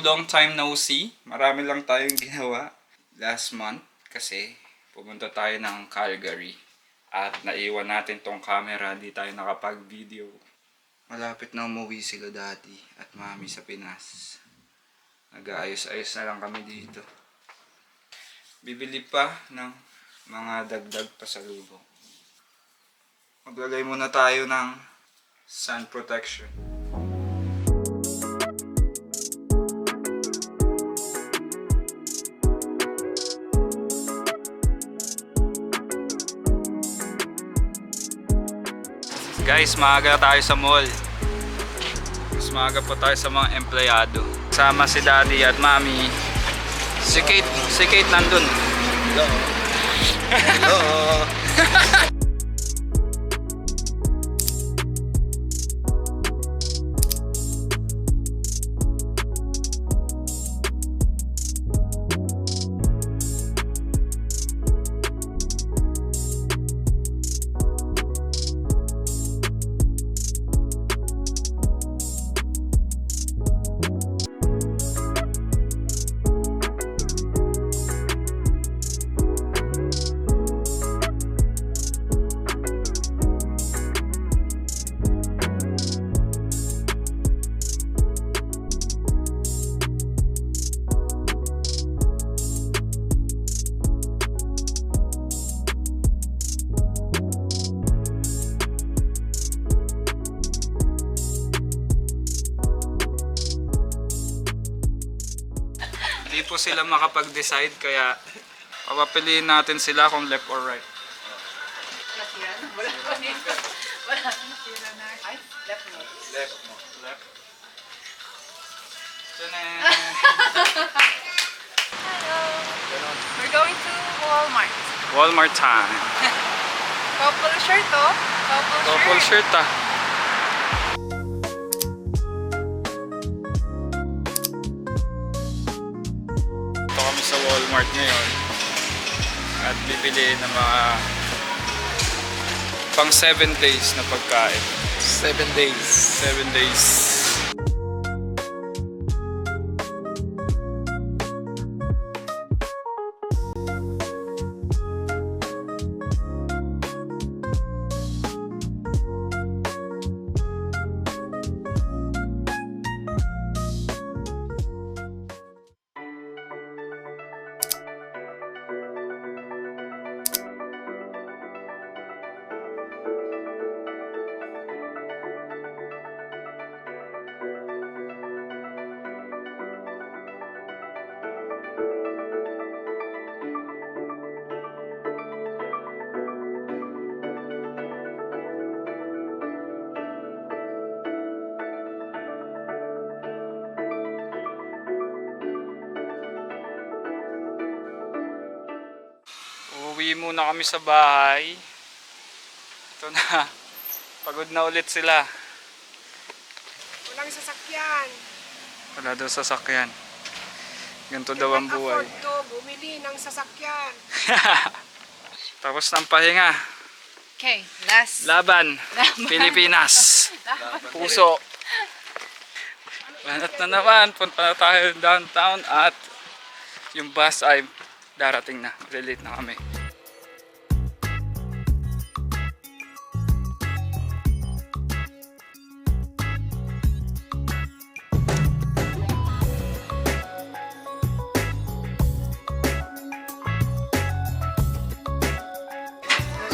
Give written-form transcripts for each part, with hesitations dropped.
Long time no see. Marami lang tayong ginawa last month kasi pumunta tayo ng Calgary at naiwan natin tong camera, di tayo nakapag-video. Malapit na umuwi sila daddy at mami sa Pinas. Nag-aayos-ayos na lang kami dito. Bibili pa ng mga dagdag pasalubong. Maglagay muna tayo ng sun protection. Guys, maaga tayo sa mall. Mas maaga pa tayo sa mga empleyado. Kasama si daddy at mami. Si Kate nandun. Hello. Hello. Hindi po sila makapag-decide kaya papapiliin natin sila kung left or right. Left mo. Left. Tanan! Hello. We're going to Walmart. Walmart time. Couple shirt oh. Couple shirt ah. Ito kami sa Walmart ngayon at bibili ng mga pang 7 days na pagkain. 7 days. 7 days. Uuwi muna kami sa bahay. Ito na. Pagod na ulit sila. Walang sasakyan. Wala daw sasakyan. Ganito daw ang buhay. Afford to bumili ng sasakyan. Tapos ng pahinga. Okay, last. Laban. Pilipinas. Puso. Banat na naman. Punta na tayo downtown at yung bus ay darating na. Malilate na kami.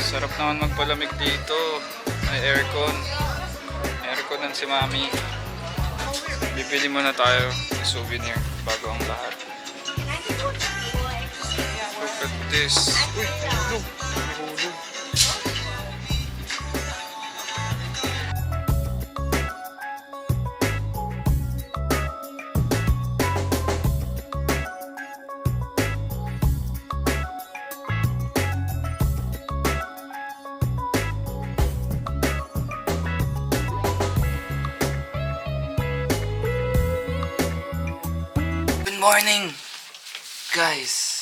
Sarap naman magpalamig dito. May aircon. Aircon ng si mami. Bibili muna tayo ng souvenir bago ang lahat. Look at this. Uy, hulog. Hulog. Good morning, guys.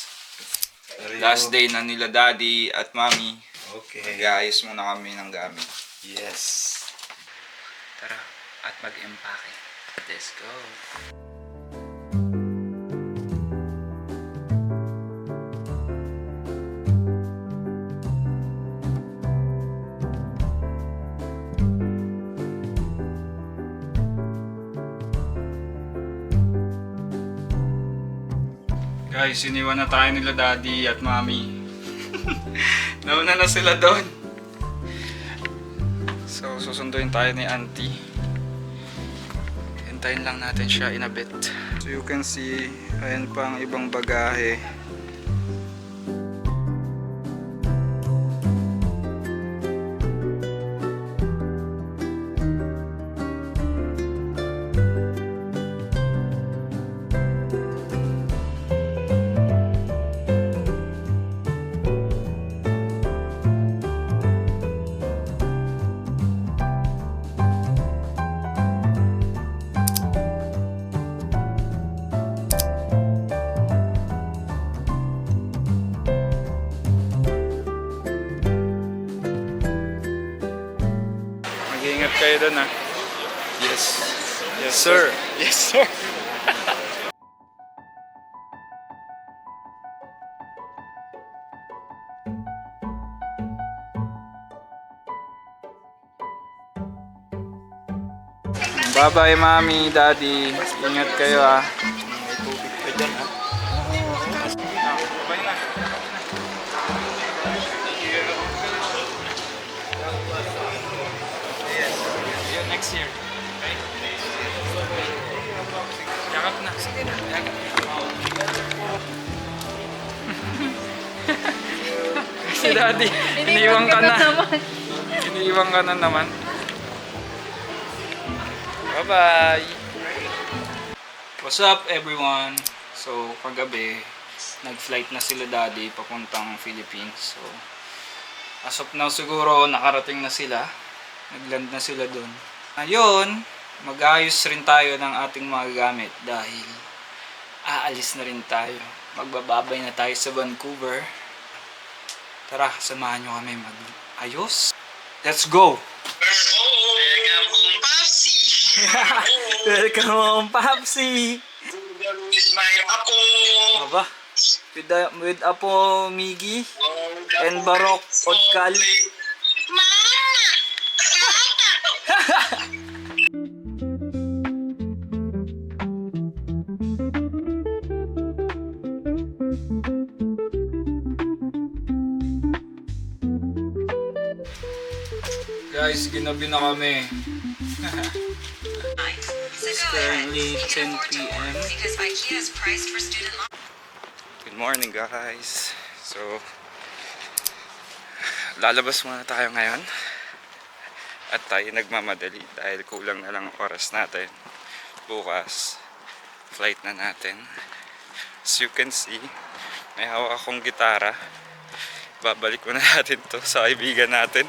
Last day na nila daddy at mami. Okay. Mag-aayos muna kami ng gamit. Yes. Tara, at mag-empake. Let's go. Guys, iniwan na tayo nila daddy at mommy. Nauna na sila doon. So, susunduin tayo ni auntie. Hintayin lang natin siya in a bit. So you can see, ayan pa ang ibang bagahe. Mag-iingat kayo doon ah. Yes. Yes, Sir. Yes, sir. Bye-bye, mami, daddy. Ingat kayo ah. May tubig pa dyan ha. Bye na. See you next year. Okay? Yakap na. Sige na. Yakap. Si daddy, iniiwan ka na. Iniiwan ka na naman. Bye-bye! What's up everyone? So, kagabi, nag-flight na sila daddy papuntang Philippines. So, as of now siguro nakarating na sila. Nag-land na sila dun. Ngayon, mag-ayos rin tayo ng ating mga gamit dahil aalis na rin tayo. Magbababay na tayo sa Vancouver. Tara, samahan nyo kami mag-ayos. Let's go! Welcome home, Papsi! With my Apo. Aba, with Apo Miggy and Barok Odkal. Guys, ginabi na kami. It's currently 10 p.m. Because IKEA is priced for student loan. Good morning guys. So, lalabas muna tayo ngayon. At tayo nagmamadali dahil kulang na lang oras natin. Bukas, flight na natin. As you can see, may hawak akong gitara. Babalik muna natin to sa kaibigan natin.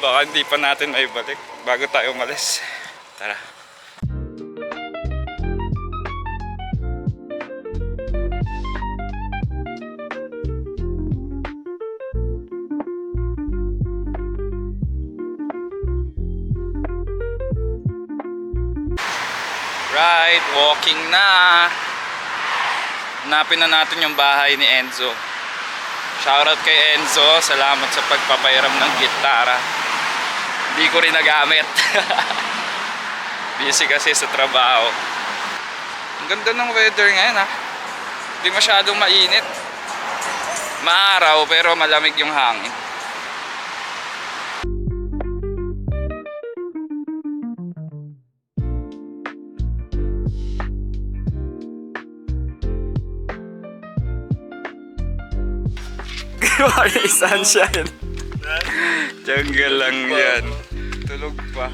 Baka hindi pa natin maibalik bago tayo umalis. Tara. Right, walking na. Hanapin na natin yung bahay ni Enzo. Shoutout kay Enzo, salamat sa pagpapairam ng gitara. Hindi ko rin nagamit. Busy kasi sa trabaho. Ang ganda ng weather ngayon ha. Hindi masyadong mainit. Maaraw pero malamig yung hangin. Good sunshine. Jungle lang yan. Tulog pa.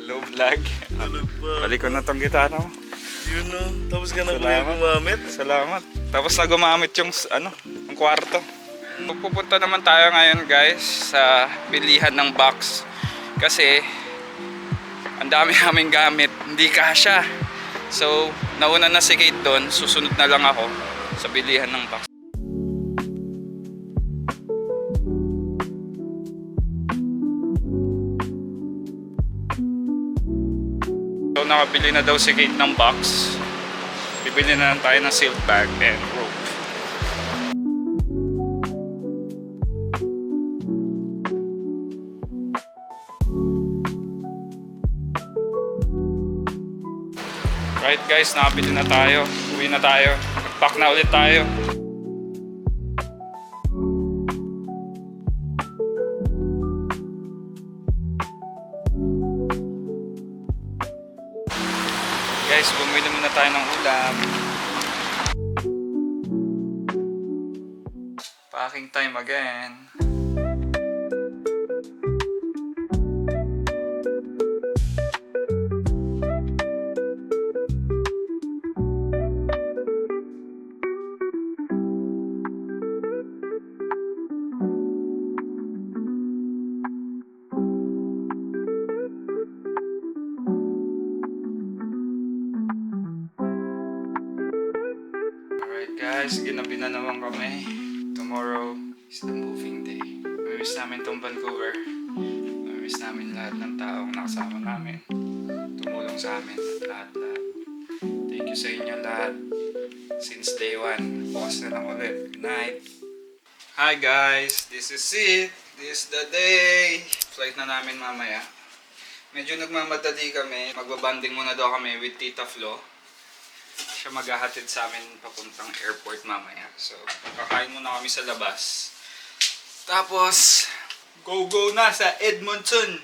Low vlog. Tulog pa. Balik ko na tong gitara mo. Yun no. Tapos ka na Salamat. gumamit. Salamat. Tapos na gumamit yung yung kwarto. Pupunta naman tayo ngayon guys sa bilihan ng box. Kasi ang dami naming gamit. Hindi kasya. So, nauna na si Kate doon. Susunod na lang ako sa bilihan ng box. So, nakabili na daw si Kate ng box. Bibili na lang tayo ng silk bag and rope. Right guys, nakabili na tayo. Uwi na tayo. Pack na ulit tayo. Guys, bumili muna tayo ng ulam. Packing time again. Alright guys, ginabi na naman kami. Tomorrow is the moving day. Mamimiss namin tong Vancouver. Mamimiss namin lahat ng taong nakasama namin. Tumulong sa amin. Lahat. Thank you sa inyo lahat. Since day 1. Bukas na lang ulit. Good night. Hi guys, this is it. This is the day. Flight na namin mamaya. Medyo nagmamadali kami. Magbabanding muna daw kami with Tita Flo. Siya maghahatid sa amin papuntang airport mamaya. So, kakain muna kami sa labas. Tapos, go na sa Edmonton!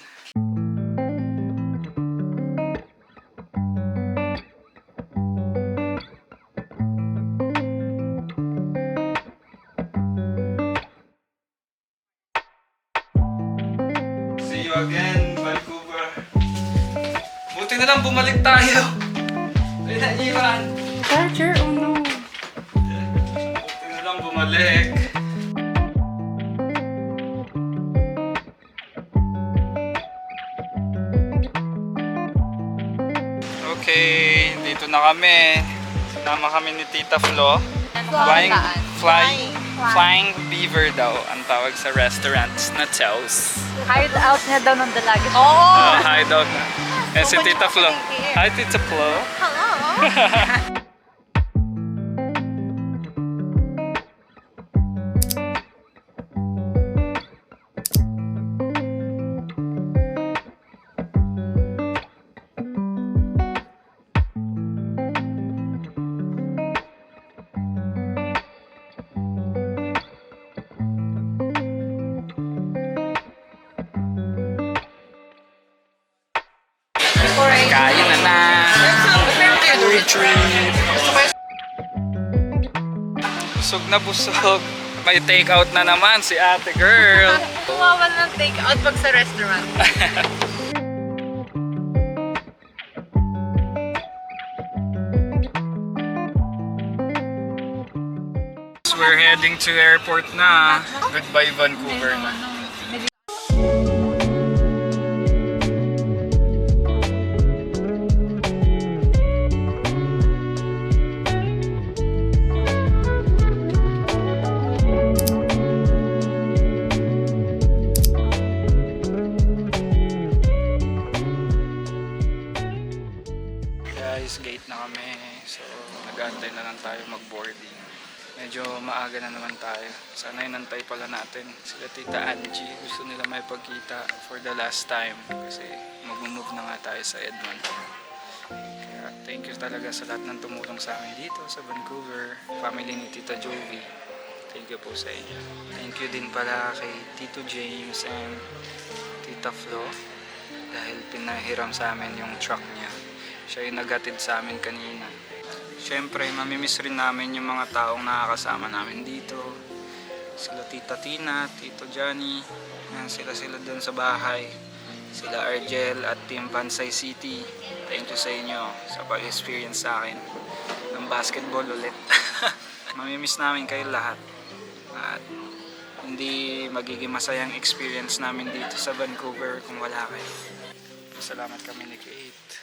See you again, Vancouver. Buti na lang bumalik tayo. Ay, naiwan. Charger, oh no. Buti na lang bumalik. Okay, dito na kami. Sinama kami ni Tita Flo. Flying Beaver daw ang tawag sa restaurants na Chows. Hideout na daw ng dalaga. Hideout na. Eh si Tita Flo. Hi Tita Flo. Kain na na. Retreat. Busog na busog. May take out na naman si ate girl. Kumawal ng take-out pag sa restaurant. We're heading to airport na. Goodbye Vancouver na. Guys, gate na kami. So, nag-aantay na lang tayo mag-boarding. Medyo maaga na naman tayo. Sana inantay pala natin sila Tita Angie. Gusto nila may pagkita for the last time kasi mag-move na nga tayo sa Edmonton. Kaya thank you talaga sa lahat ng tumulong sa amin dito sa Vancouver. Family ni Tita Jovi. Thank you po sa inyo. Thank you din pala kay Tito James and Tita Flo dahil pinahiram sa amin yung truck niya. Siya yung naghatid sa amin kanina. Siyempre, mamimiss rin namin yung mga taong nakakasama namin dito. Sila Tita Tina, Tito Johnny. Yan, sila doon sa bahay. Sila Argel at Team Pansay City. Thank you sa inyo sa pag-experience sa akin ng basketball ulit. Mamimiss namin kayo lahat. At hindi magiging masayang experience namin dito sa Vancouver kung wala kayo. Salamat kami ni Kate.